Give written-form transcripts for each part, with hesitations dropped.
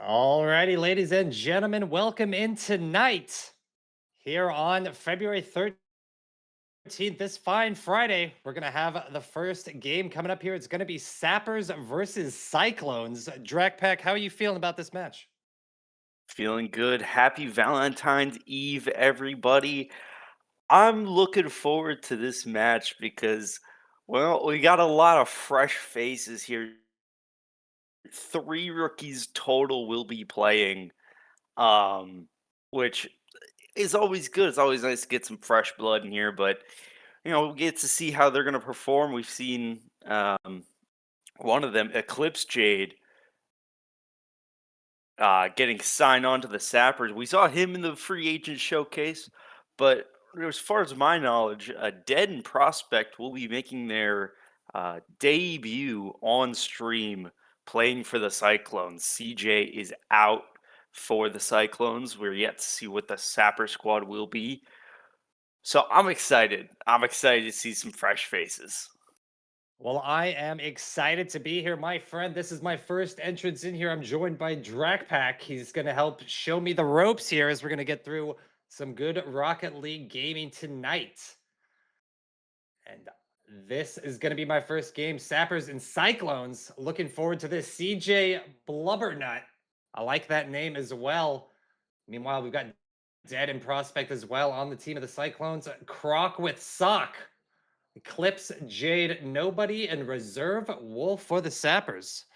Alrighty, ladies and gentlemen, welcome in tonight. Here on February 13th, this fine Friday, we're going to have the first game coming up here. It's going to be Sappers versus Cyclones. Pack, how are you feeling about this match? Feeling good. Happy Valentine's Eve, everybody. I'm looking forward to this match because, well, we got a lot of fresh faces here. Three rookies total will be playing, um, which is always good. It's always nice to get some fresh blood in here, but we get to see how they're going to perform. We've seen one of them, Eclipse Jade, getting signed on to the Sappers. We saw him in the free agent showcase, but as far as my knowledge, Dead and Prospect will be making their debut on stream playing for the Cyclones. CJ is out for the Cyclones. We're yet to see what the Sapper squad will be. So I'm excited. I'm excited to see some fresh faces. Well, I am excited to be here, my friend. This is my first entrance in here. I'm joined by Pack. He's going to help show me the ropes here as we're going to get through some good Rocket League gaming tonight. And this is going to be my first game. Sappers and Cyclones. Looking forward to this. CJ Blubbernut. I like that name as well. Meanwhile, we've got Dead and Prospect as well on the team of the Cyclones. Croc with Sock. Eclipse, Jade, Nobody, and Reserve Wolf for the Sappers.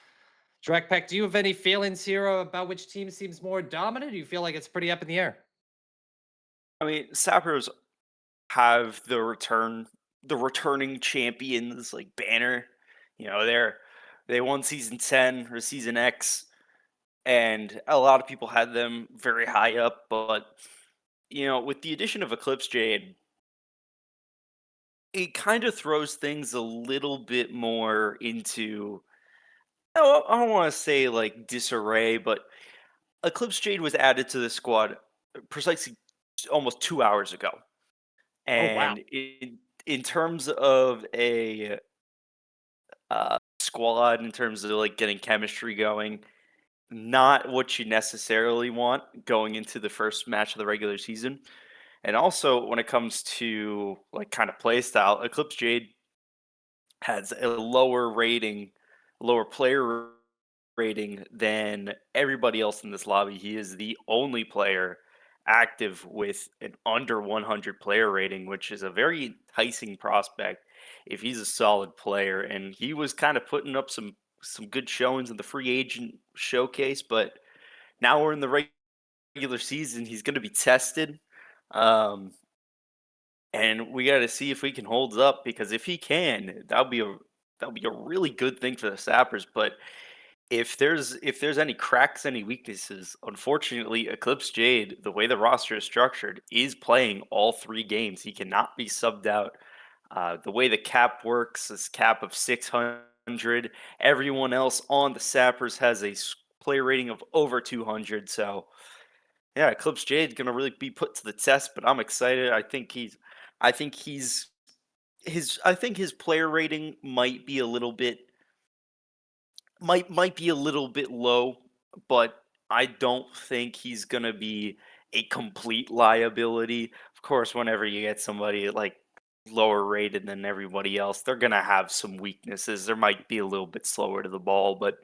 Pack, do you have any feelings here about which team seems more dominant? Or do you feel like it's pretty up in the air? I mean, Sappers have the returning champions like banner. They won season 10 or season X, and a lot of people had them very high up, but with the addition of Eclipse Jade, it kind of throws things a little bit more into, I don't want to say like disarray, but Eclipse Jade was added to the squad precisely almost 2 hours ago. Oh, wow. And in terms of a squad, in terms of like getting chemistry going, not what you necessarily want going into the first match of the regular season. And also when it comes to like kind of play style, Eclipse Jade has a lower player rating than everybody else in this lobby. He is the only player active with an under 100 player rating, which is a very enticing prospect if he's a solid player. And he was kind of putting up some good showings in the free agent showcase, but now we're in the regular season. He's going to be tested. Um, and we got to see if he can hold up, because if he can, that'll be a really good thing for the Sappers. But if there's any cracks, any weaknesses, unfortunately, Eclipse Jade, the way the roster is structured, is playing all 3 games. He cannot be subbed out. The way the cap works is cap of 600. Everyone else on the Sappers has a player rating of over 200. So yeah, Eclipse Jade's gonna really be put to the test. But I'm excited. I think his player rating might be a little bit low, but I don't think he's gonna be a complete liability. Of course, whenever you get somebody like lower rated than everybody else, they're gonna have some weaknesses. There might be a little bit slower to the ball, but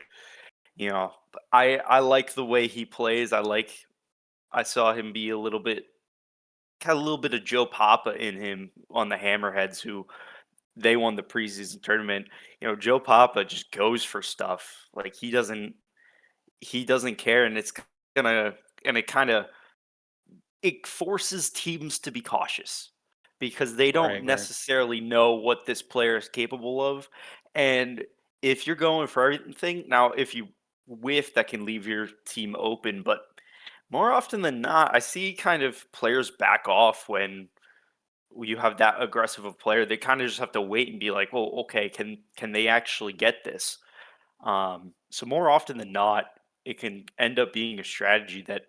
you know, I like the way he plays. I saw him be a little bit had a little bit of Joe Papa in him on the Hammerheads, who they won the preseason tournament. Joe Papa just goes for stuff. Like he doesn't care, and gonna and it forces teams to be cautious because they don't Right, right. necessarily know what this player is capable of. And if you're going for everything, now if you whiff, that can leave your team open. But more often than not, I see kind of players back off when you have that aggressive of player. They kind of just have to wait and be like, well, okay, can they actually get this? So more often than not, it can end up being a strategy that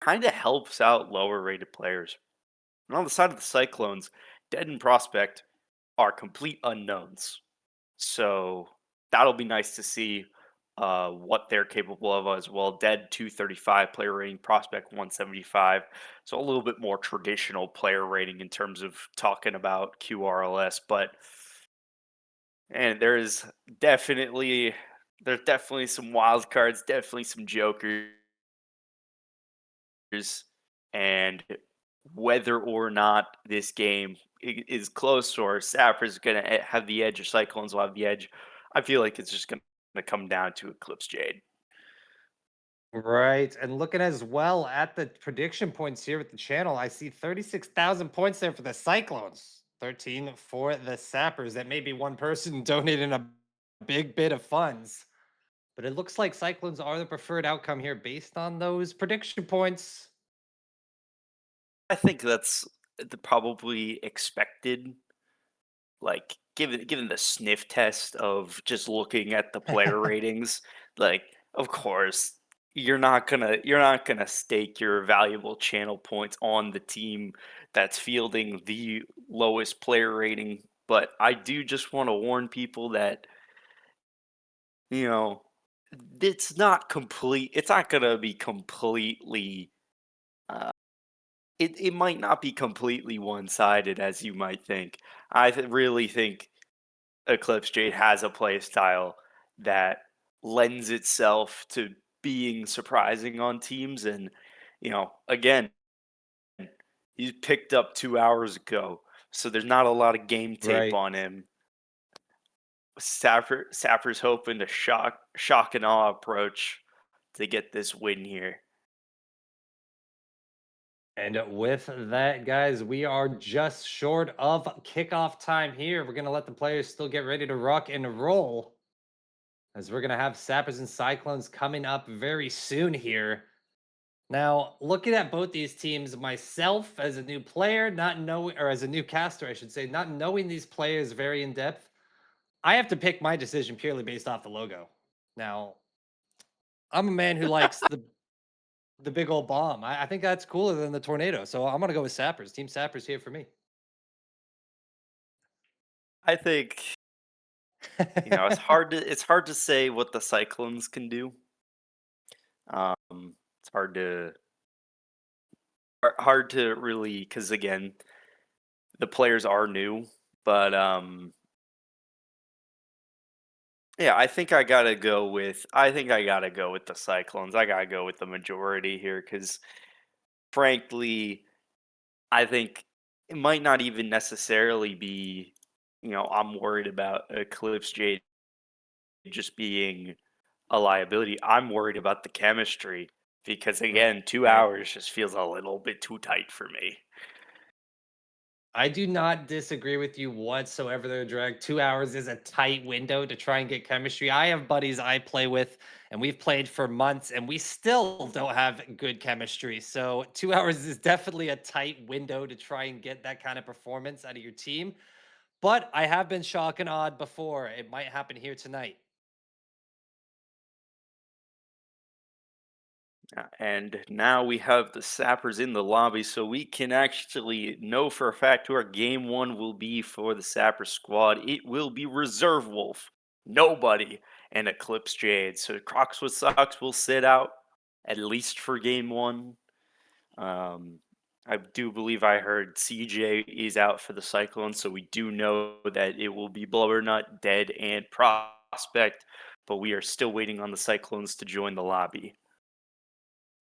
kind of helps out lower rated players. And on the side of the Cyclones, Dead and Prospect are complete unknowns. So that'll be nice to see what they're capable of as well. Dead 235 player rating, prospect 175. So a little bit more traditional player rating in terms of talking about QRLS, but and definitely there's definitely some wild cards, definitely some jokers, and whether or not this game is close or Sappers going to have the edge or Cyclones will have the edge, I feel like it's just going to come down to Eclipse Jade. Right. And looking as well at the prediction points here with the channel, I see 36,000 points there for the Cyclones, 13 for the Sappers. That may be one person donating a big bit of funds. But it looks like Cyclones are the preferred outcome here based on those prediction points. I think that's probably expected. Like given the sniff test of just looking at the player ratings, like of course you're not gonna stake your valuable channel points on the team that's fielding the lowest player rating. But I do just want to warn people that you know it's not gonna be completely uh, it might not be completely one-sided as you might think. Really think Eclipse Jade has a play style that lends itself to being surprising on teams. And, again, he's picked up 2 hours ago, so there's not a lot of game tape Right. on him. Sapper's hoping to shock and awe approach to get this win here. And with that, guys, we are just short of kickoff time here. We're going to let the players still get ready to rock and roll as we're going to have Sappers and Cyclones coming up very soon here. Now, looking at both these teams, myself as a new player, not knowing, or as a new caster, I should say, not knowing these players very in depth, I have to pick my decision purely based off the logo. Now, I'm a man who likes the big old bomb. I think that's cooler than the tornado. So I'm gonna go with Sappers. Team Sappers here for me. I think it's hard to say what the Cyclones can do. It's hard to really because again the players are new, but yeah, I think I gotta go with the Cyclones. I gotta go with the majority here because frankly, I think it might not even necessarily be, I'm worried about Eclipse Jade just being a liability. I'm worried about the chemistry because again, two Right. hours just feels a little bit too tight for me. I do not disagree with you whatsoever there, Drag. 2 hours is a tight window to try and get chemistry. I have buddies I play with, and we've played for months, and we still don't have good chemistry. So 2 hours is definitely a tight window to try and get that kind of performance out of your team. But I have been shock and awed before. It might happen here tonight. And now we have the Sappers in the lobby, so we can actually know for a fact who our game one will be for the Sappers squad. It will be Reserve Wolf, Nobody, and Eclipse Jade. So Crocs with Socks will sit out at least for game one. Um, I do believe I heard CJ is out for the Cyclones, so we do know that it will be Blubbernut, Dead, and Prospect, but we are still waiting on the Cyclones to join the lobby.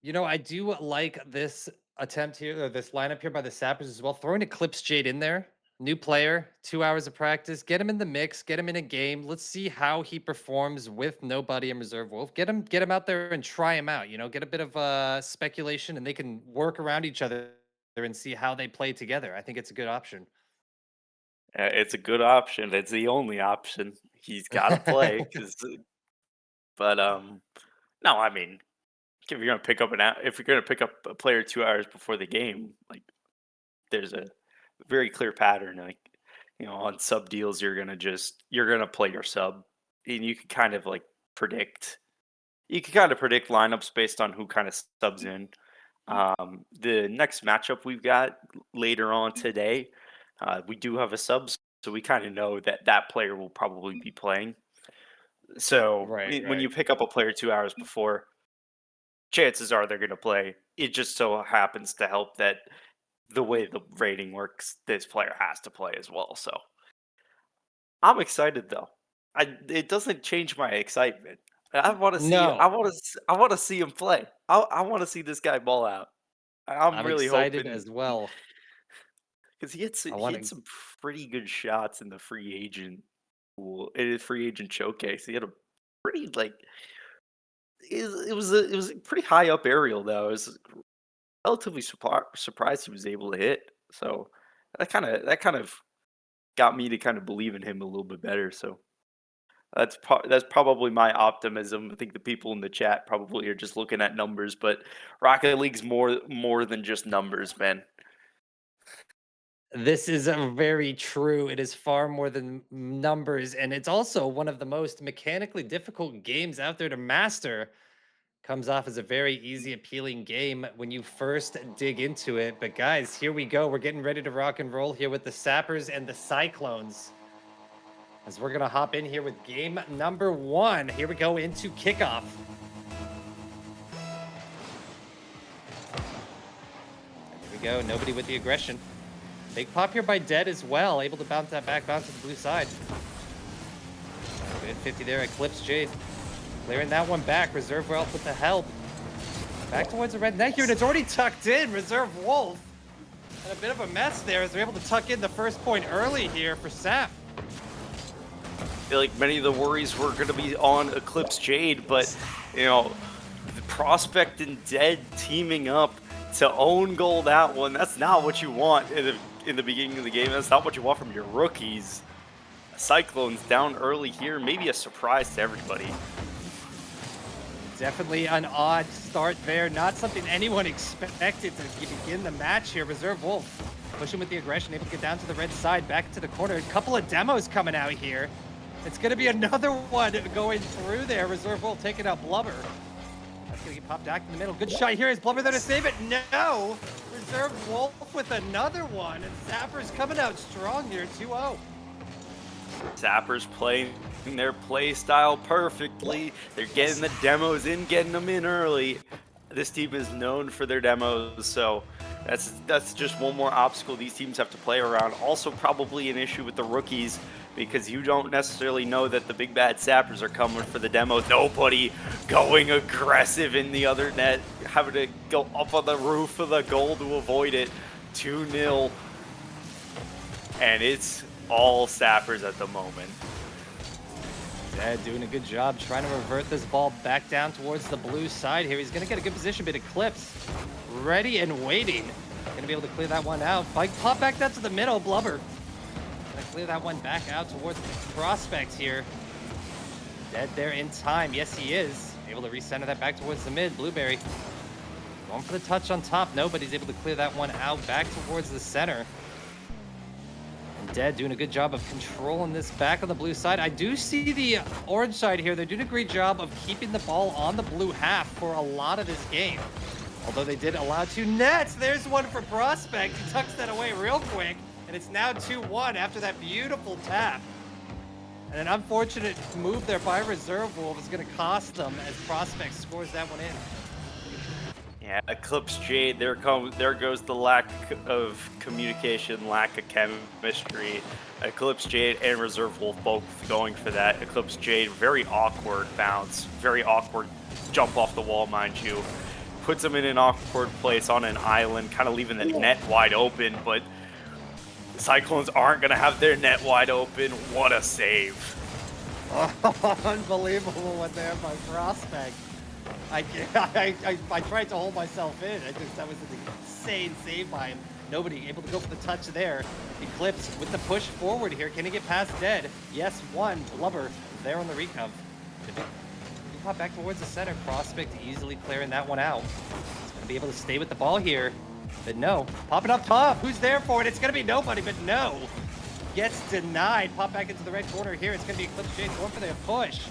I do like this attempt here, or this lineup here by the Sappers as well. Throwing Eclipse Jade in there, new player, 2 hours of practice, get him in the mix, get him in a game. Let's see how he performs with Nobody and Reserve Wolf. Get him out there and try him out. Get a bit of speculation, and they can work around each other and see how they play together. I think it's a good option. It's a good option. It's the only option. He's got to play but no, I mean, if you're gonna pick up a player 2 hours before the game, like there's a very clear pattern. Like on sub deals, you're gonna play your sub, and predict. You can kind of predict lineups based on who kind of subs in. The next matchup we've got later on today, we do have a sub, so we kind of know that that player will probably be playing. So Right, when right. you pick up a player 2 hours before, chances are they're going to play. It just so happens to help that the way the rating works, this player has to play as well. So I'm excited though. It doesn't change my excitement. I want to see. No, I want to see him play. I want to see this guy ball out. I'm I'm really excited hoping as well. because I he want had to. some pretty good shots in the free agent pool, in his free agent showcase. He had a pretty like it was a pretty high up aerial though. I was relatively surprised he was able to hit. So that kind of got me to kind of believe in him a little bit better. So that's probably my optimism. I think the people in the chat probably are just looking at numbers, but Rocket League's more than just numbers, man. This is a very true. It is far more than numbers, and it's also one of the most mechanically difficult games out there to master. Comes off as a very easy, appealing game when you first dig into it. But guys, here we go. We're getting ready to rock and roll here with the Sappers and the Cyclones. As we're gonna hop in here with game number one. Here we go into kickoff. And here we go. Nobody with the aggression. Big pop here by Dead as well. Able to bounce that back, bounce to the blue side. Good 50 there. Eclipse Jade. Clearing that one back. Reserve Wolf with the help. Back towards the red net here, and it's already tucked in. Reserve Wolf. And a bit of a mess there as they're able to tuck in the first point early here for Sap. I feel like many of the worries were going to be on Eclipse Jade, but you know, the Prospect and Dead teaming up to own goal that one. That's not what you want in the beginning of the game. That's not what you want from your rookies. Cyclones down early here, maybe a surprise to everybody. Definitely an odd start there. Not something anyone expected to begin the match here. Reserve Wolf pushing with the aggression, able to get down to the red side, back into the corner. A couple of demos coming out here. It's going to be another one going through there. Reserve Wolf taking out Blubber. That's going to get popped back in the middle. Good shot here. Is Blubber there to save it? No! Reserve Wolf with another one. And Sappers coming out strong here, 2-0. Sappers playing their play style perfectly. They're getting the demos in, getting them in early. This team is known for their demos, so that's just one more obstacle these teams have to play around. Also, probably an issue with the rookies because you don't necessarily know that the big bad Sappers are coming for the demo. Nobody going aggressive in the other net, having to go up on the roof of the goal to avoid it. 2-0, and it's all Sappers at the moment. Dead doing a good job trying to revert this ball back down towards the blue side here. He's going to get a good position, but Eclipse ready and waiting. Going to be able to clear that one out. Bike pop back down to the middle. Blubber going to clear that one back out towards the Prospect here. Dead there in time. Yes, he is. Able to recenter that back towards the mid. Blueberry going for the touch on top. Nobody's able to clear that one out back towards the center. Dead doing a good job of controlling this back on the blue side. I do see the orange side here. They're doing a great job of keeping the ball on the blue half for a lot of this game. Although they did allow 2 nets. There's one for Prospect. He tucks that away real quick. And it's now 2-1 after that beautiful tap. And an unfortunate move there by Reserve Wolf is going to cost them as Prospect scores that one in. Yeah, Eclipse Jade, there goes the lack of communication, lack of chemistry. Eclipse Jade and Reserve Wolf both going for that. Eclipse Jade, very awkward bounce, very awkward jump off the wall, mind you. Puts him in an awkward place on an island, kind of leaving the net wide open, but the Cyclones aren't going to have their net wide open. What a save. Oh, unbelievable one there by Prospect. I tried to hold myself in. That was an insane save by him. Nobody able to go for the touch there. Eclipse with the push forward here. Can he get past Dead? Yes, one. Blubber there on the recov. He pop back towards the center. Prospect easily clearing that one out. He's going to be able to stay with the ball here. But no. Popping up top. Who's there for it? It's going to be nobody, but no. Gets denied. Pop back into the red corner here. It's going to be Eclipse Jade going for the push.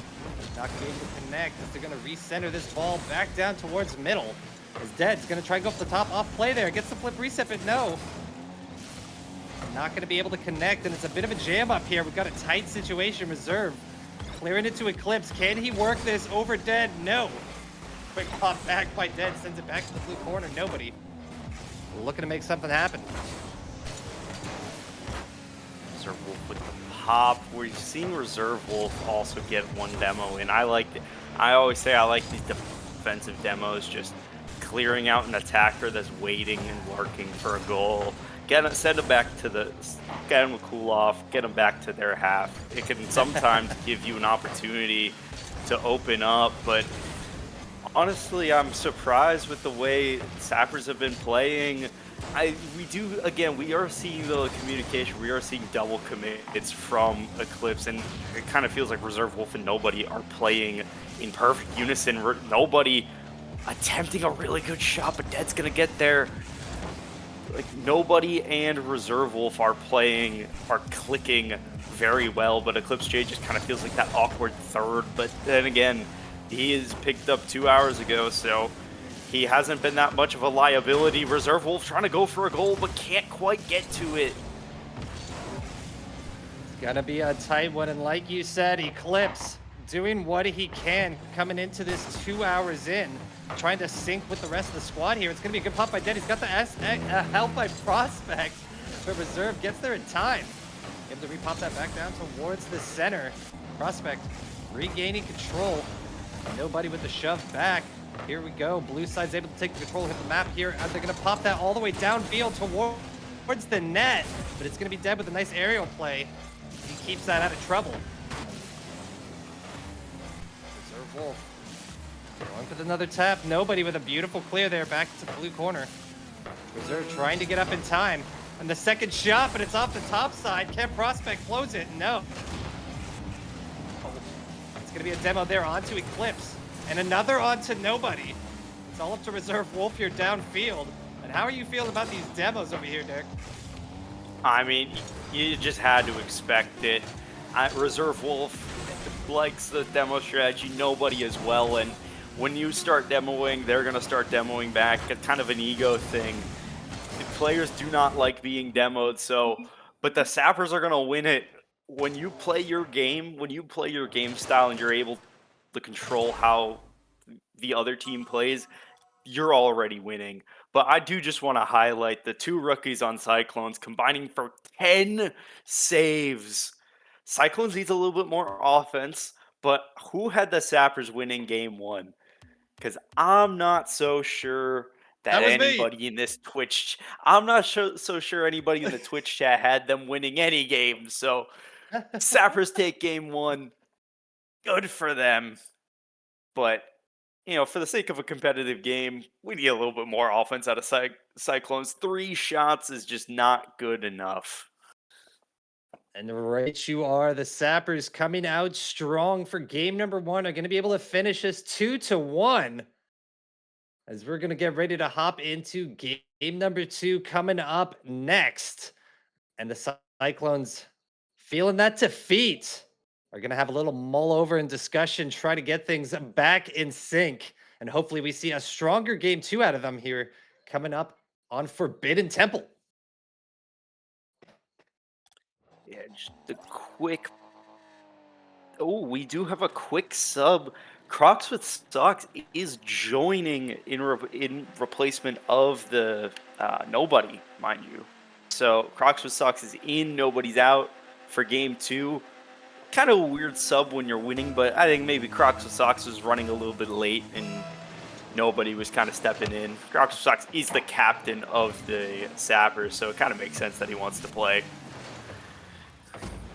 Not going to be able to connect as they're going to recenter this ball back down towards middle. As Dead's going to try and go up the top off play there. Gets the flip reset, but no. Not going to be able to connect, and it's a bit of a jam up here. We've got a tight situation. Reserve clearing it to Eclipse. Can he work this over Dead? No. Quick pop back by Dead, sends it back to the blue corner. Nobody. Looking to make something happen. Reserve Wolf with the pop. We've seen Reserve Wolf also get one demo in. I always say I like these defensive demos, just clearing out an attacker that's waiting and lurking for a goal. Send them back to get them a cool off, get them back to their half. It can sometimes give you an opportunity to open up, but honestly, I'm surprised with the way Sappers have been playing. We are seeing the communication, we are seeing double commits from Eclipse, and it kind of feels like Reserve Wolf and Nobody are playing in perfect unison. Nobody attempting a really good shot, but Dead's gonna get there. Like, Nobody and Reserve Wolf are clicking very well, but Eclipse J just kind of feels like that awkward third. But then again, he is picked up 2 hours ago, so he hasn't been that much of a liability. Reserve Wolf trying to go for a goal, but can't quite get to it. It's gonna be a tight one, and like you said, Eclipse doing what he can coming into this 2 hours in, trying to sync with the rest of the squad here. It's gonna be a good pop by Dead. He's got the help by Prospect, but Reserve gets there in time. Able to repop that back down towards the center. Prospect regaining control. Nobody with the shove back. Here we go. Blue side's able to take the control, hit the map here. They're gonna pop that all the way downfield towards the net, but it's gonna be Dead with a nice aerial play. He keeps that out of trouble. Reserve Wolf going for another tap. Nobody with a beautiful clear there back to the blue corner. Reserve trying to get up in time. And the second shot, but it's off the top side. Can Prospect close it? No. Oh, it's going to be a demo there onto Eclipse. And another onto Nobody. It's all up to Reserve Wolf here downfield. And how are you feeling about these demos over here, Dick? I mean, you just had to expect it. Reserve Wolf likes the demo strategy, Nobody as well, and when you start demoing, they're going to start demoing back. It's kind of an ego thing. The players do not like being demoed, but the Sappers are going to win it. When you play your game, style, and you're able to control how the other team plays, you're already winning. But I do just want to highlight the two rookies on Cyclones combining for 10 saves. Cyclones needs a little bit more offense, but who had the Sappers winning game one? Because I'm not so sure that anybody in this Twitch, I'm not so sure anybody in the Twitch chat had them winning any game. So Sappers take game one. Good for them. But, for the sake of a competitive game, we need a little bit more offense out of Cyclones. 3 shots is just not good enough. And right you are. The Sappers coming out strong for game number 1 are going to be able to finish this 2-1. As we're going to get ready to hop into game number 2 coming up next. And the Cyclones, feeling that defeat, are going to have a little mull over and discussion, try to get things back in sync. And hopefully we see a stronger game 2 out of them here coming up on Forbidden Temple. Yeah, just a quick. Oh, we do have a quick sub. Crocs with Stocks is joining in replacement of the Nobody, mind you. So Crocs with Stocks is in, Nobody's out for game 2. Kind of a weird sub when you're winning, but I think maybe Crocs with Stocks was running a little bit late and Nobody was kind of stepping in. Crocs with Stocks is the captain of the Sappers, so it kind of makes sense that he wants to play.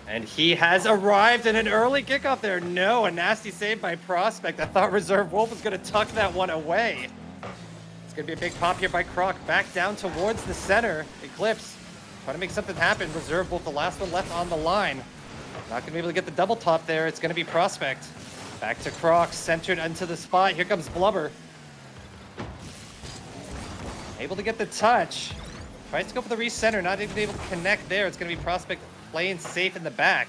And he has arrived in an early kickoff there. No, a nasty save by Prospect. I thought Reserve Wolf was going to tuck that one away. It's going to be a big pop here by Croc. Back down towards the center. Eclipse trying to make something happen. Reserve Wolf, the last one left on the line. Not going to be able to get the double top there. It's going to be Prospect. Back to Croc, centered into the spot. Here comes Blubber. Able to get the touch. Tries to go for the recenter. Not even able to connect there. It's going to be Prospect playing safe in the back.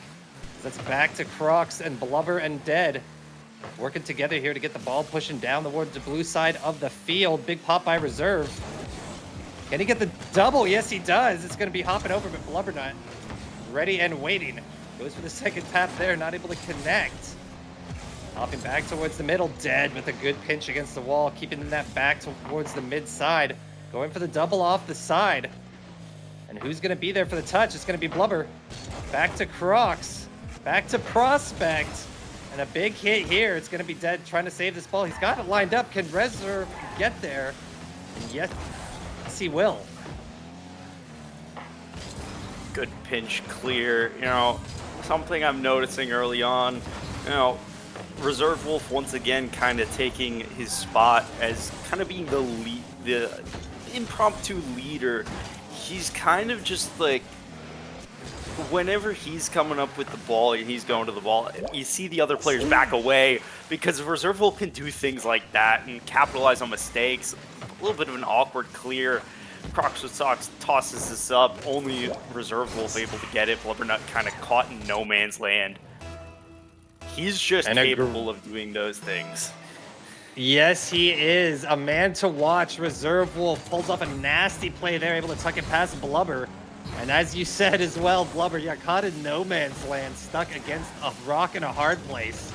That's back to Crocs and Blubber and Dead. Working together here to get the ball pushing down towards the blue side of the field. Big pop by Reserve. Can he get the double? Yes, he does. It's going to be hopping over, but Blubber not ready and waiting. Goes for the second tap there, not able to connect. Hopping back towards the middle, dead with a good pinch against the wall, keeping that back towards the mid side. Going for the double off the side. And who's going to be there for the touch? It's going to be Blubber. Back to Crocs. Back to Prospect. And a big hit here. It's going to be dead trying to save this ball. He's got it lined up. Can Reserve get there? And yes, he will. Good pinch clear. You know, something I'm noticing early on, you know, Reserve Wolf once again kind of taking his spot as kind of being the lead, the impromptu leader. He's kind of just like, whenever he's coming up with the ball and he's going to the ball, you see the other players back away because Reserve Wolf can do things like that and capitalize on mistakes. A little bit of an awkward clear. Crocs with Socks tosses this up. Only Reserve Wolf able to get it. Blubbernut kind of caught in no man's land. He's just capable of doing those things. Yes, he is. A man to watch. Reserve Wolf pulls off a nasty play there, able to tuck it past Blubber. And as you said as well, Blubber got caught in no man's land, stuck against a rock in a hard place.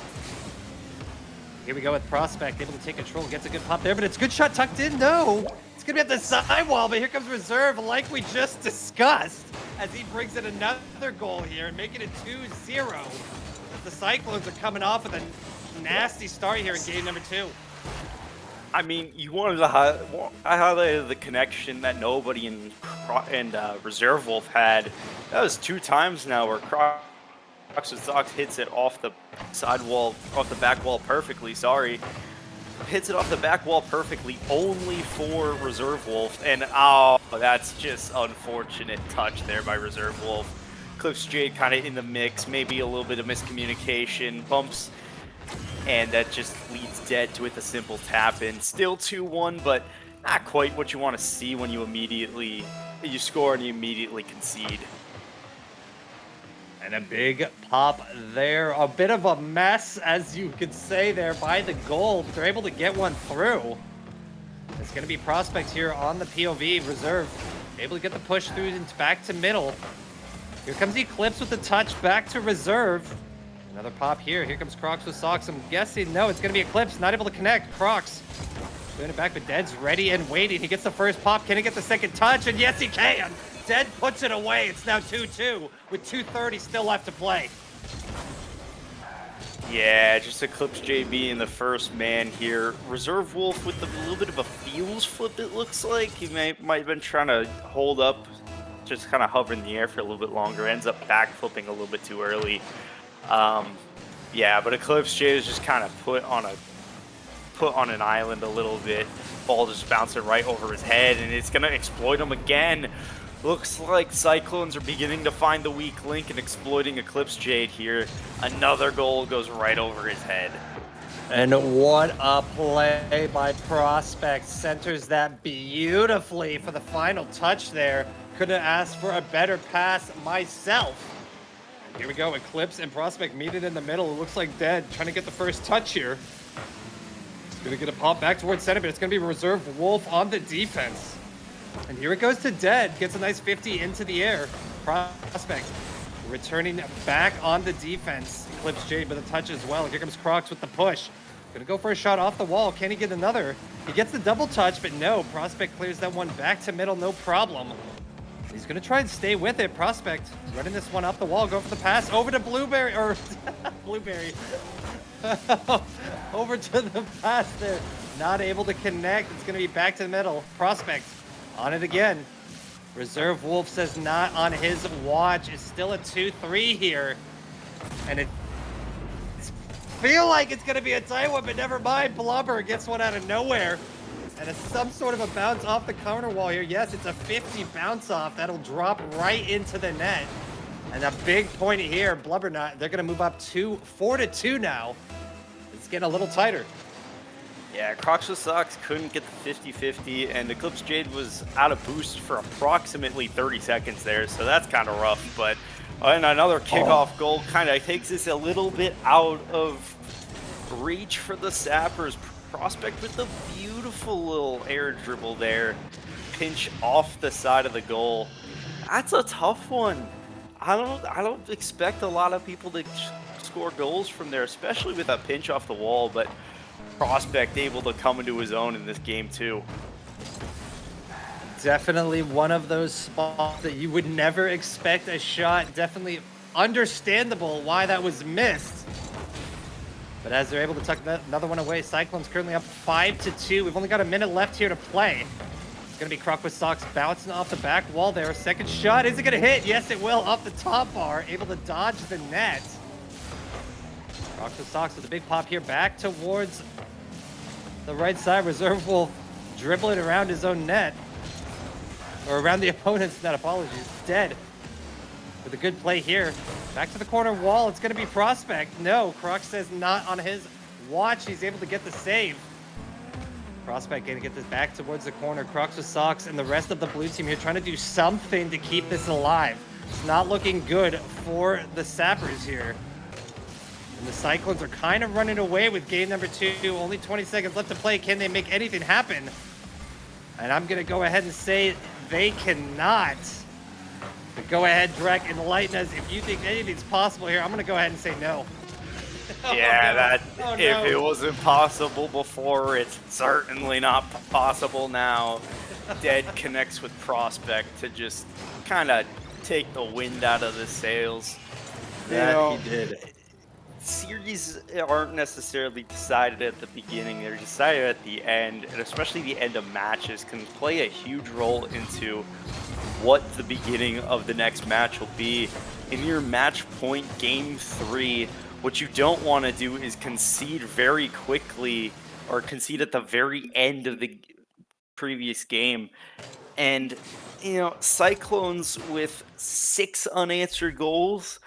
Here we go with Prospect, able to take control, gets a good pop there, but it's a good shot tucked in. No, it's going to be at the sidewall, but here comes Reserve, like we just discussed, as he brings in another goal here and making it 2-0. As the Cyclones are coming off with a nasty start here in game number 2. I mean, you wanted to I highlighted the connection that nobody in Reserve Wolf had. That was 2 times now where Crocs with Socks hits it off the sidewall, off the back wall perfectly. Sorry, hits it off the back wall perfectly, only for Reserve Wolf, and oh, that's just unfortunate touch there by Reserve Wolf. Clips Jade kind of in the mix, maybe a little bit of miscommunication, bumps. And that just leads dead to with a simple tap in. Still 2-1, but not quite what you want to see when you score and you immediately concede. And a big pop there. A bit of a mess, as you could say there, by the goal. But they're able to get one through. It's going to be Prospect here on the POV. Reserve able to get the push through and back to middle. Here comes Eclipse with the touch back to Reserve. Another pop here. Here comes Crocs with Socks. I'm guessing, no, it's going to be Eclipse. Not able to connect. Crocs doing it back, but Dead's ready and waiting. He gets the first pop. Can he get the second touch? And yes, he can. Dead puts it away. It's now 2-2 with 2:30 still left to play. Yeah, just Eclipse JB in the first man here. Reserve Wolf with a little bit of a feels flip, it looks like. He might have been trying to hold up, just kind of hover in the air for a little bit longer. Ends up back flipping a little bit too early. Yeah, but Eclipse Jade is just kind of put on an island a little bit. Ball just bouncing right over his head, and it's gonna exploit him again. Looks like Cyclones are beginning to find the weak link and exploiting Eclipse Jade here. Another goal goes right over his head. And what a play by Prospect. Centers that beautifully for the final touch there. Couldn't ask for a better pass myself. Here we go, Eclipse and Prospect meet it in the middle. It looks like Dead trying to get the first touch here. Gonna get a pop back towards center, but it's gonna be Reserve Wolf on the defense. And here it goes to Dead. Gets a nice 50 into the air. Prospect returning back on the defense. Eclipse Jade with a touch as well. Here comes Crocs with the push. Gonna go for a shot off the wall. Can he get another? He gets the double touch, but no. Prospect clears that one back to middle, no problem. He's going to try and stay with it. Prospect running this one off the wall. Go for the pass over to Blueberry, or Blueberry. Over to the pass there. Not able to connect. It's going to be back to the middle. Prospect on it again. Reserve Wolf says not on his watch. It's still a 2-3 here. And it feel like it's going to be a tight one, but never mind. Blubber gets one out of nowhere. And it's some sort of a bounce off the corner wall here. Yes, it's a 50 bounce off. That'll drop right into the net. And a big point here, Blubbernut, they're going to move up 4-2 now. It's getting a little tighter. Yeah, Crocs with Socks couldn't get the 50-50, and Eclipse Jade was out of boost for approximately 30 seconds there, so that's kind of rough. But and another kickoff goal kind of takes this a little bit out of reach for the Sappers. Prospect with the beautiful little air dribble there. Pinch off the side of the goal. That's a tough one. I don't expect a lot of people to score goals from there, especially with a pinch off the wall, but Prospect able to come into his own in this game too. Definitely one of those spots that you would never expect a shot. Definitely understandable why that was missed. But as they're able to tuck another one away, Cyclones currently up 5-2. We've only got a minute left here to play. It's going to be Croc with Socks bouncing off the back wall there. Second shot, is it going to hit? Yes, it will, off the top bar. Able to dodge the net. Croc with Socks with a big pop here back towards the right side. Reserve Wolf dribbling around his own net. Or around the opponent's net, apologies. Dead. With a good play here. Back to the corner wall. It's going to be Prospect. No, Croc says not on his watch. He's able to get the save. Prospect going to get this back towards the corner. Crocs with Socks and the rest of the blue team here trying to do something to keep this alive. It's not looking good for the Sappers here. And the Cyclones are kind of running away with game number 2. Only 20 seconds left to play. Can they make anything happen? And I'm going to go ahead and say they cannot. But go ahead, Drek, enlighten us. If you think anything's possible here, I'm going to go ahead and say no. Yeah, Oh, if no. it wasn't possible before, it's certainly not possible now. Dead connects with Prospect to just kind of take the wind out of the sails. That he did. Series aren't necessarily decided at the beginning, they're decided at the end, and especially the end of matches can play a huge role into what the beginning of the next match will be. In your match point game 3, what you don't want to do is concede very quickly or concede at the very end of the previous game. And, you know, Cyclones with 6 unanswered goals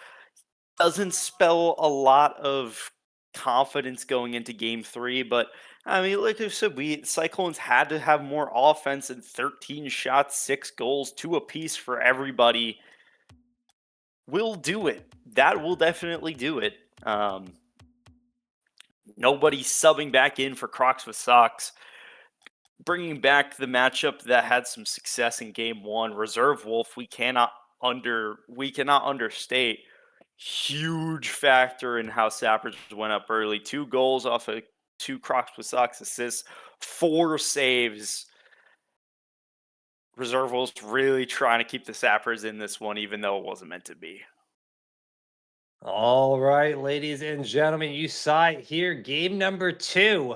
doesn't spell a lot of confidence going into game 3, but I mean, like I said, Cyclones had to have more offense and 13 shots, 6 goals, 2 apiece for everybody. Will do it. That will definitely do it. Nobody subbing back in for Crocs with Socks. Bringing back the matchup that had some success in game 1, Reserve Wolf, we cannot understate. Huge factor in how Sappers went up early. 2 goals off of 2 Crocs with Socks assists, 4 saves. Reserve Wolves really trying to keep the Sappers in this one, even though it wasn't meant to be. All right, ladies and gentlemen, you saw it here. Game number 2,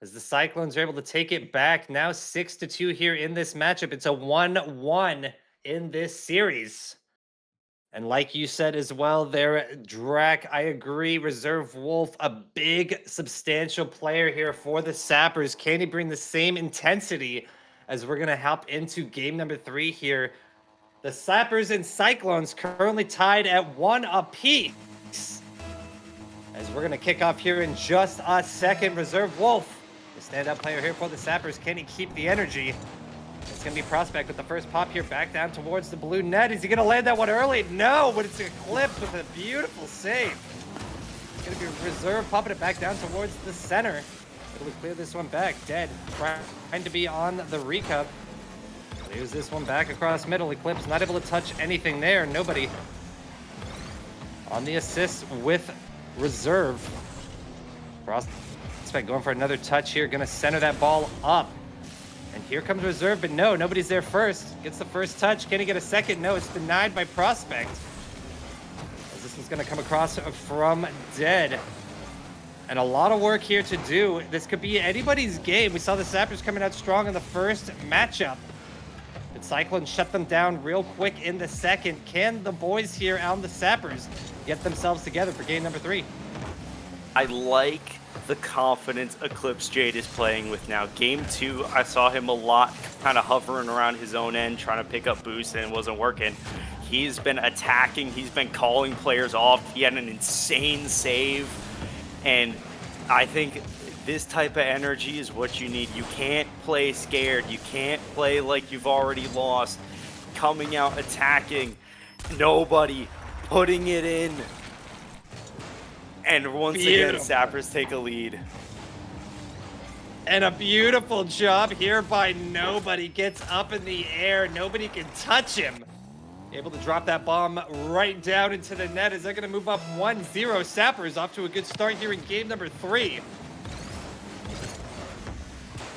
as the Cyclones are able to take it back. Now 6-2 here in this matchup. It's a 1-1 in this series. And like you said as well there, Drac, I agree. Reserve Wolf, a big, substantial player here for the Sappers. Can he bring the same intensity as we're going to hop into game number 3 here? The Sappers and Cyclones currently tied at 1 apiece. As we're going to kick off here in just a second. Reserve Wolf, the standout player here for the Sappers. Can he keep the energy? It's going to be Prospect with the first pop here back down towards the blue net. Is he going to land that one early? No, but it's clipped with a beautiful save. It's going to be Reserve popping it back down towards the center. It'll clear this one back. Dead, trying to be on the recup. Clears this one back across middle. Eclipse not able to touch anything there. Nobody on the assist with Reserve. Prospect going for another touch here. Going to center that ball up. And here comes Reserve, but no, nobody's there first. Gets the first touch. Can he get a second? No, it's denied by Prospect. As this one's going to come across from Dead. And a lot of work here to do. This could be anybody's game. We saw the Sappers coming out strong in the first matchup. But Cyclones shut them down real quick in the second. Can the boys here on the Sappers get themselves together for game number 3? I like the confidence Eclipse Jade is playing with now. Game 2, I saw him a lot kind of hovering around his own end, trying to pick up boosts, and it wasn't working. He's been attacking. He's been calling players off. He had an insane save. And I think this type of energy is what you need. You can't play scared. You can't play like you've already lost. Coming out, attacking. Nobody putting it in. And once again, Sappers take a lead. And a beautiful job here by Nobody. Gets up in the air. Nobody can touch him. Able to drop that bomb right down into the net. Is that going to move up 1-0? Sappers off to a good start here in game number 3.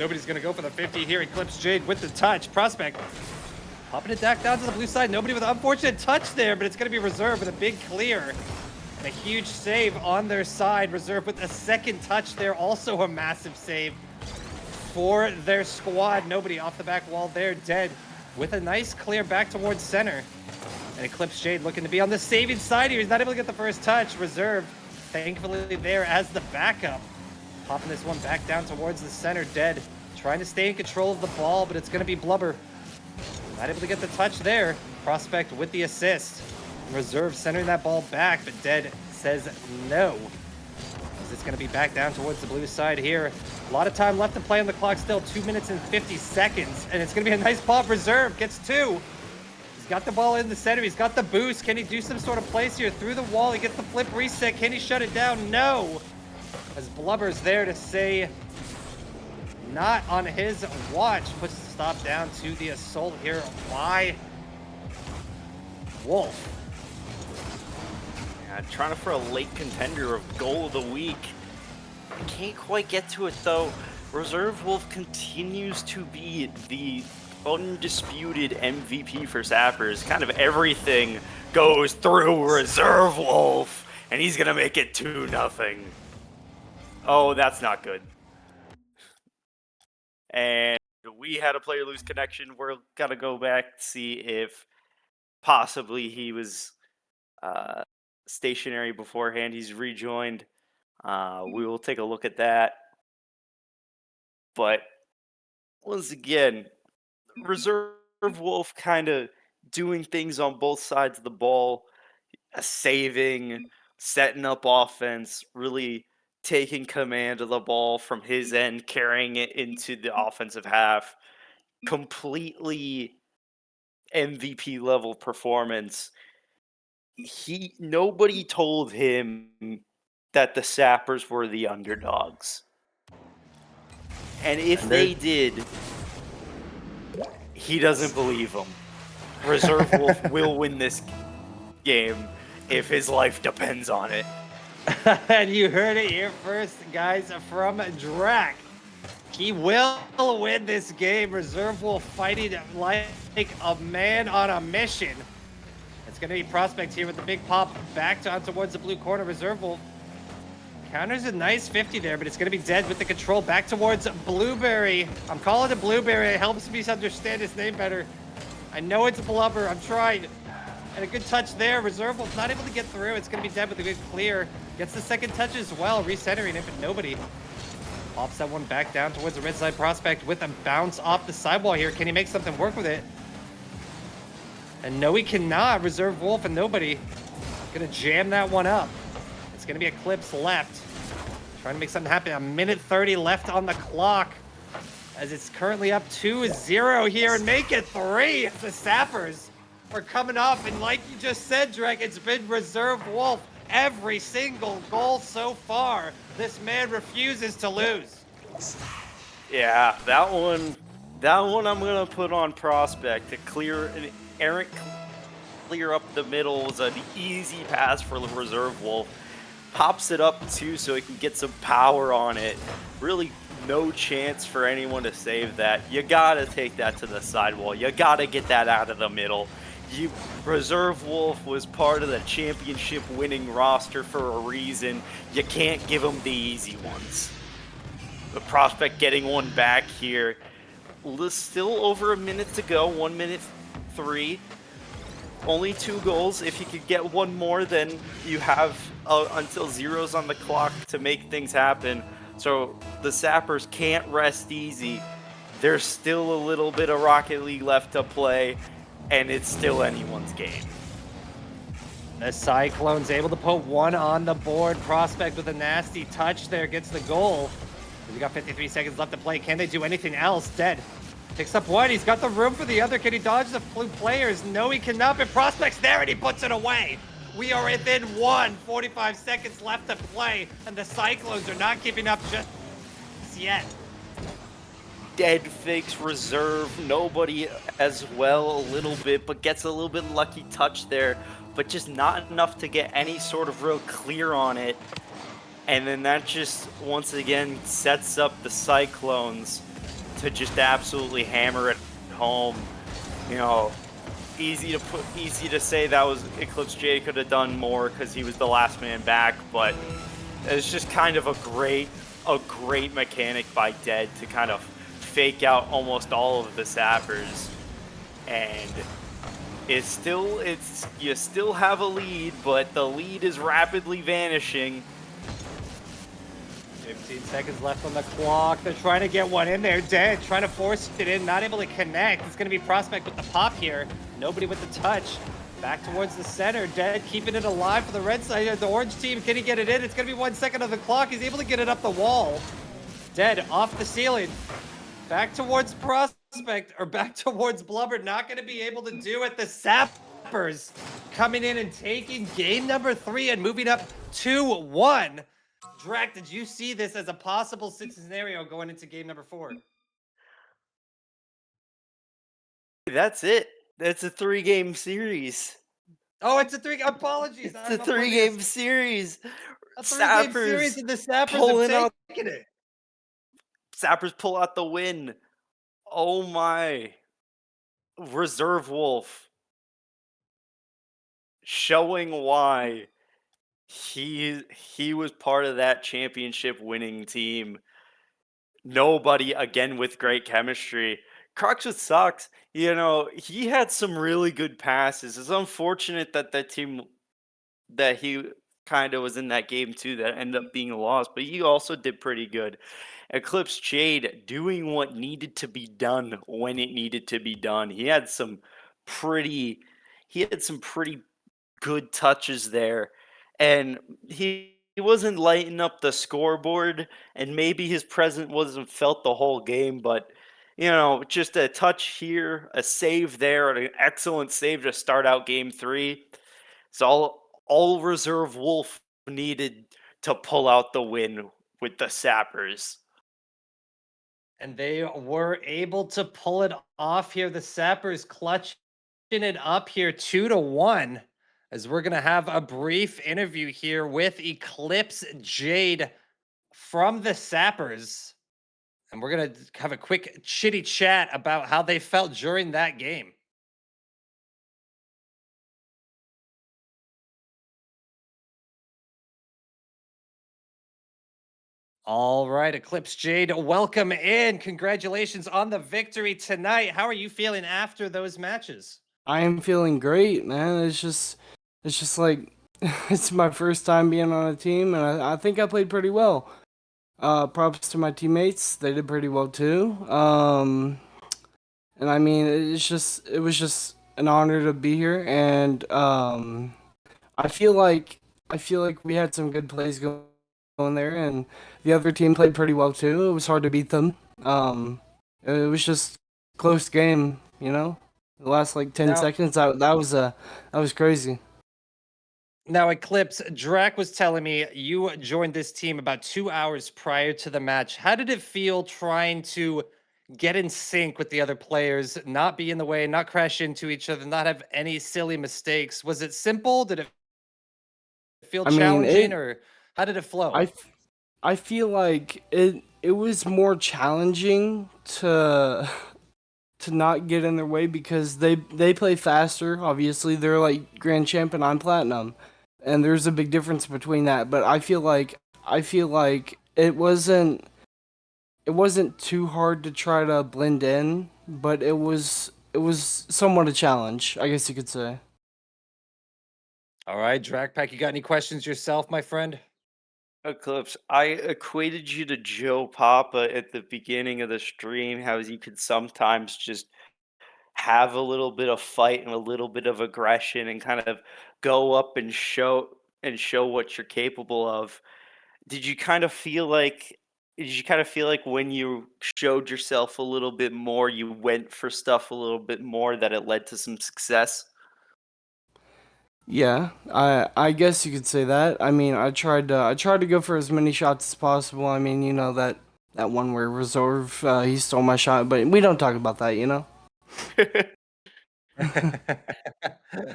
Nobody's going to go for the 50 here. Eclipse Jade with the touch. Prospect popping it back down to the blue side. Nobody with an unfortunate touch there, but it's going to be Reserve with a big clear. And a huge save on their side. Reserve with a second touch there. Also a massive save for their squad. Nobody off the back wall there. Dead with a nice clear back towards center. And Eclipse Jade looking to be on the saving side here. He's not able to get the first touch. Reserve, thankfully, there as the backup. Popping this one back down towards the center. Dead trying to stay in control of the ball, but it's going to be Blubber. Not able to get the touch there. Prospect with the assist. Reserve centering that ball back, but Dead says no. As it's going to be back down towards the blue side here. A lot of time left to play on the clock still. 2 minutes and 50 seconds. And it's going to be a nice pop. Reserve gets 2. He's got the ball in the center. He's got the boost. Can he do some sort of place here through the wall? He gets the flip reset. Can he shut it down? No. As Blubber's there to say not on his watch. Puts the stop down to the assault here by Wolf. Yeah, trying for a late contender of goal of the week. I can't quite get to it though. Reserve Wolf continues to be the undisputed MVP for Sappers. Kind of everything goes through Reserve Wolf, and he's gonna make it 2-0. Oh, that's not good. And we had a player lose connection. We're gonna go back to see if possibly he was stationary beforehand. He's rejoined. We will take a look at that. But once again, Reserve Wolf kind of doing things on both sides of the ball, saving, setting up offense, really taking command of the ball from his end, carrying it into the offensive half. Completely MVP level performance. Nobody told him that the Sappers were the underdogs. And if they did, he doesn't believe them. Reserve Wolf will win this game if his life depends on it. And you heard it here first, guys, from Drac. He will win this game. Reserve Wolf fighting like a man on a mission. It's going to be Prospect here with the big pop back down towards the blue corner. Reserve Wolf counters a nice 50 there, but it's going to be Dead with the control back towards Blueberry. I'm calling it Blueberry. It helps me understand his name better. I know it's Blubber. I'm trying. And a good touch there. Reserve Wolf not able to get through. It's going to be Dead with a good clear. Gets the second touch as well, recentering it, but nobody. Pops that one back down towards the red side. Prospect with a bounce off the sidewall here. Can he make something work with it? And no, he cannot. Reserve Wolf and nobody. Gonna jam that one up. It's gonna be Eclipse left. Trying to make something happen. A minute 30 left on the clock. As it's currently up 2-0 here and make it 3. The Sappers are coming up. And like you just said, Drake, it's been Reserve Wolf every single goal so far. This man refuses to lose. Yeah, that one I'm gonna put on Prospect to clear an errant clear up the middle. Was an easy pass for the Reserve Wolf. Pops it up too so he can get some power on it. Really no chance for anyone to save that. You gotta take that to the sidewall. You gotta get that out of the middle. Reserve Wolf was part of the championship winning roster for a reason. You can't give him the easy ones. The Prospect getting one back here. Still over a minute to go, 1 minute 3. Only 2 goals. If you could get one more, then you have until zeros on the clock to make things happen. So the Sappers can't rest easy. There's still a little bit of Rocket League left to play, and it's still anyone's game. The Cyclones able to put one on the board. Prospect with a nasty touch there gets the goal. We got 53 seconds left to play. Can they do anything else? Dead picks up one. He's got the room for the other. Can he dodge the blue players? No, he cannot. But Prospect's there and he puts it away. We are within 45 seconds left to play, and the Cyclones are not keeping up just yet. dead fakes reserve, nobody as well a little bit, but gets a little bit lucky touch there, but just not enough to get any sort of real clear on it. And then that just once again sets up the Cyclones to just absolutely hammer it home. You know, easy to say that was Eclipse J could have done more because he was the last man back, but it's just kind of a great mechanic by Dead to kind of fake out almost all of the Sappers. And it's you still have a lead, but the lead is rapidly vanishing. 15 seconds left on the clock. They're trying to get one in there. Dead, trying to force it in, not able to connect. It's going to be Prospect with the pop here. Nobody with the touch. Back towards the center. Dead keeping it alive for the red side. The orange team, can he get it in? It's going to be 1 second on the clock. He's able to get it up the wall. Dead off the ceiling. Back towards Prospect, or back towards Blubber. Not going to be able to do it. The Sappers coming in and taking game number 3 and moving up 2-1. Drac, did you see this as a possible scenario going into game number 4? That's it. That's a 3-game series. Oh, it's a 3. Apologies. It's a 3-game series. A 3-game series, and the Sappers have taken it. Sappers pull out the win. Oh my. Reserve Wolf showing why he was part of that championship winning team. Nobody again with great chemistry. Crux just sucks. You know, he had some really good passes. It's unfortunate that that team that he kind of was in that game too that ended up being a loss, but he also did pretty good. Eclipse Jade doing what needed to be done when it needed to be done. Pretty he had some pretty good touches there, and he wasn't lighting up the scoreboard, and maybe his presence wasn't felt the whole game, but you know, just a touch here, a save there, and an excellent save to start out game 3. It's all Reserve Wolf needed to pull out the win with the Sappers. And they were able to pull it off here. The Sappers clutching it up here 2-1. As we're going to have a brief interview here with Eclipse Jade from the Sappers. And we're going to have a quick chitty chat about how they felt during that game. All right, Eclipse Jade, welcome in. Congratulations on the victory tonight. How are you feeling after those matches? I am feeling great, man. It's just like it's my first time being on a team, and I think I played pretty well. Props to my teammates; they did pretty well too. And I mean, it was just an honor to be here, and I feel like we had some good plays going there, and the other team played pretty well too. It was hard to beat them. It was just close game, you know. The last like 10 seconds, that was crazy. Now, Eclipse, Drac was telling me you joined this team about 2 hours prior to the match. How did it feel trying to get in sync with the other players, not be in the way, not crash into each other, not have any silly mistakes? Was it simple? Did it feel challenging, or how did it flow? I feel like it was more challenging to not get in their way because they play faster. Obviously, they're like grand champ and I'm platinum, and there's a big difference between that. But I feel like it wasn't too hard to try to blend in, but it was somewhat a challenge, I guess you could say. All right, Dragpack, you got any questions yourself, my friend? Eclipse, I equated you to Joe Papa at the beginning of the stream, how you could sometimes just have a little bit of fight and a little bit of aggression and kind of go up and show what you're capable of. Did you kind of feel like when you showed yourself a little bit more, you went for stuff a little bit more, that it led to some success? Yeah, I guess you could say that. I mean, I tried to go for as many shots as possible. I mean, you know that one where Reserve he stole my shot, but we don't talk about that, you know.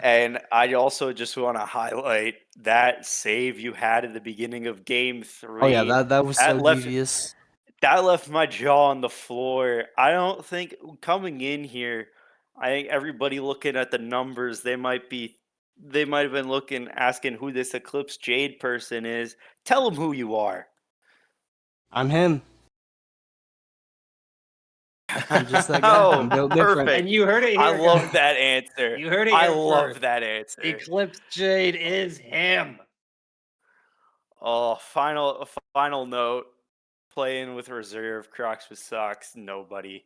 And I also just want to highlight that save you had at the beginning of game Oh yeah, 3. that was so That left devious. that left my jaw on the floor. I don't think coming in here, I think everybody looking at the numbers, they might have been looking asking who this Eclipse Jade person is. Tell them who you are. I'm him. I'm just that guy. I'm Oh, built different. perfect. And you heard it I here, love guys. that answer. You heard it I here love first. that answer. Eclipse Jade is him. Oh, final note. Playing with reserve, Crocs with socks. Nobody.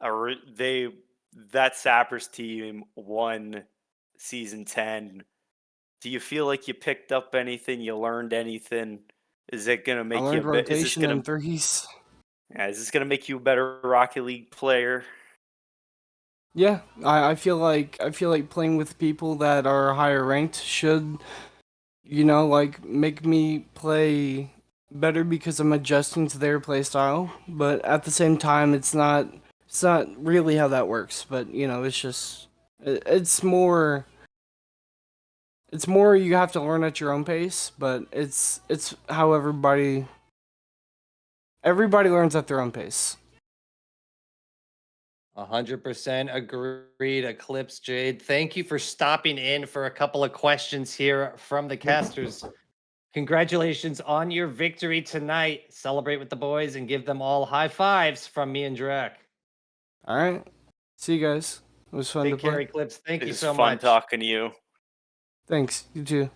That Sappers team won season 10. Do you feel like you picked up anything? You learned anything? Is it gonna I make you a learned bit? rotation and threes. Is this gonna make you a better Rocket League player? Yeah, I feel like playing with people that are higher ranked should, you know, like make me play better because I'm adjusting to their play style. But at the same time, it's not really how that works. But you know, it's just it's more you have to learn at your own pace. But it's how everybody learns at their own pace. 100% agreed, Eclipse Jade. Thank you for stopping in for a couple of questions here from the casters. Congratulations on your victory tonight. Celebrate with the boys and give them all high fives from me and Drac. All right, see you guys. It was fun to Take care, play. Eclipse. Thank you It's so fun much. talking to you. Thanks. You too.